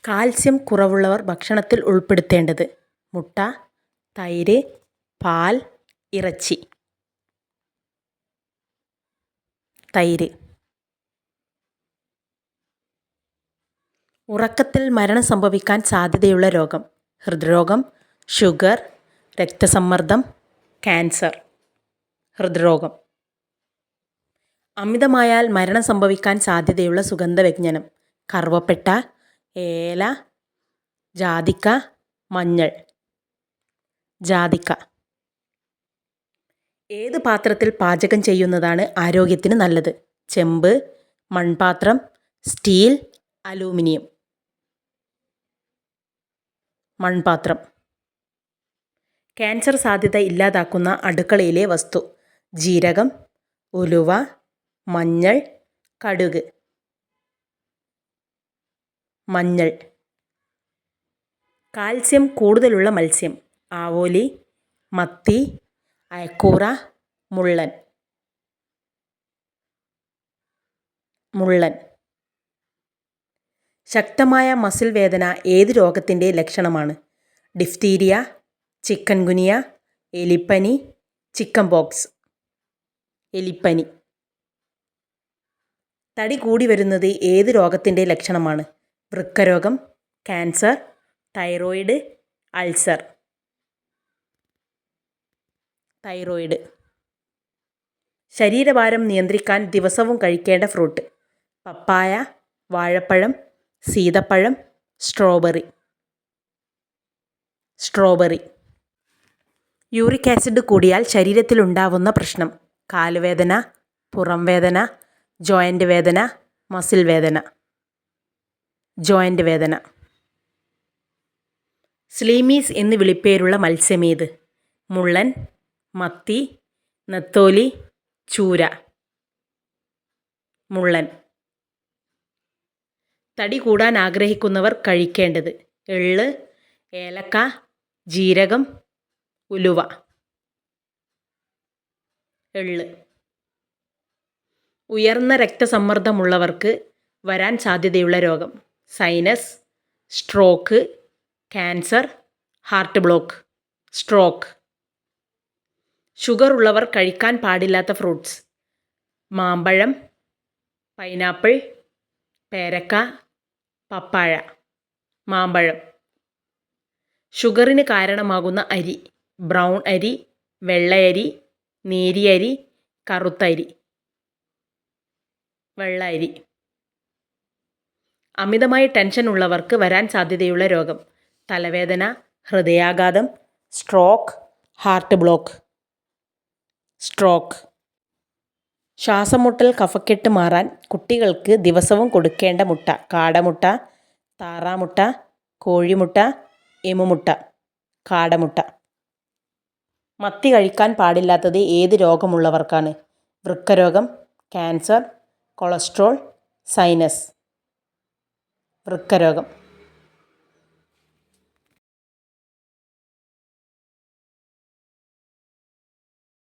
Calcium കുറവുള്ളവർ ഭക്ഷണത്തിൽ ഉൾപ്പെടുത്തേണ്ടത്: മുട്ട, തൈര്, പാൽ, ഇറച്ചി. തൈര്. ഉറക്കത്തിൽ മരണം സംഭവിക്കാൻ സാധ്യതയുള്ള രോഗം: ഹൃദ്രോഗം, ഷുഗർ, രക്തസമ്മർദ്ദം, ക്യാൻസർ. ഹൃദ്രോഗം. അമിതമായാൽ മരണം സംഭവിക്കാൻ സാധ്യതയുള്ള സുഗന്ധവ്യഞ്ജനം: കറുവപ്പട്ട, ഏല, ജാതിക്ക, മഞ്ഞൾ. ജാതിക്ക. ഏത് പാത്രത്തിൽ പാചകം ചെയ്യുന്നതാണ് ആരോഗ്യത്തിന് നല്ലത്? ചെമ്പ്, മൺപാത്രം, സ്റ്റീൽ, അലൂമിനിയം. മൺപാത്രം. ക്യാൻസർ സാധ്യത ഇല്ലാതാക്കുന്ന അടുക്കളയിലെ വസ്തു: ജീരകം, ഉലുവ, മഞ്ഞൾ, കടുക്. മഞ്ഞൾ. കാൽസ്യം കൂടുതലുള്ള മത്സ്യം: ആവോലി, മത്തി, അയക്കൂറ, മുള്ളൻ. മുള്ളൻ. ശക്തമായ മസിൽ വേദന ഏത് രോഗത്തിൻ്റെ ലക്ഷണമാണ്? ഡിഫ്തീരിയ, ചിക്കൻ ഗുനിയ, എലിപ്പനി, ചിക്കൻ പോക്സ്. എലിപ്പനി. തടി കൂടി വരുന്നത് ഏത് രോഗത്തിൻ്റെ ലക്ഷണമാണ്? വൃക്കരോഗം, ക്യാൻസർ, തൈറോയിഡ്, അൾസർ. തൈറോയിഡ്. ശരീരഭാരം നിയന്ത്രിക്കാൻ ദിവസവും കഴിക്കേണ്ട ഫ്രൂട്ട്: പപ്പായ, വാഴപ്പഴം, സീതപ്പഴം, സ്ട്രോബെറി. സ്ട്രോബെറി. യൂറിക് ആസിഡ് കൂടിയാൽ ശരീരത്തിലുണ്ടാവുന്ന പ്രശ്നം: കാലുവേദന, പുറംവേദന, ജോയിൻ്റ് വേദന, മസിൽ വേദന. ജോയിൻ്റ് വേദന. സ്ലീമീസ് എന്ന് വിളിപ്പേരുള്ള മത്സ്യമേത്? മുള്ളൻ, മത്തി, നെത്തോലി, ചൂര. മുള്ളൻ. തടി കൂടാൻ ആഗ്രഹിക്കുന്നവർ കഴിക്കേണ്ടത്: എള്ള്, ഏലക്ക, ജീരകം, ഉലുവ. എള്ള്. ഉയർന്ന രക്തസമ്മർദ്ദമുള്ളവർക്ക് വരാൻ സാധ്യതയുള്ള രോഗം: sinus, stroke, cancer, heart block. Stroke. Sugar ഉള്ളവർ കഴിക്കാൻ പാടില്ലാത്ത ഫ്രൂട്ട്സ്: മാമ്പഴം, പൈനാപ്പിൾ, പേരക്ക, പപ്പാഴ. മാമ്പഴം. ഷുഗറിന് കാരണമാകുന്ന അരി: ബ്രൗൺ അരി, വെള്ളയരി, നേരിയരി, കറുത്ത അരി. വെള്ള അരി. അമിതമായി ടെൻഷൻ ഉള്ളവർക്ക് വരാൻ സാധ്യതയുള്ള രോഗം: തലവേദന, ഹൃദയാഘാതം, സ്ട്രോക്ക്, ഹാർട്ട് ബ്ലോക്ക്. സ്ട്രോക്ക്. ശ്വാസംമുട്ടൽ, കഫക്കെട്ട് മാറാൻ കുട്ടികൾക്ക് ദിവസവും കൊടുക്കേണ്ട മുട്ട: കാടമുട്ട, താറാമുട്ട, കോഴിമുട്ട, എമുമുട്ട. കാടമുട്ട. മത്തി കഴിക്കാൻ പാടില്ലാത്തത് ഏത് രോഗമുള്ളവർക്കാണ്? വൃക്കരോഗം, ക്യാൻസർ, കൊളസ്ട്രോൾ, സൈനസ്. വൃക്കരോഗം.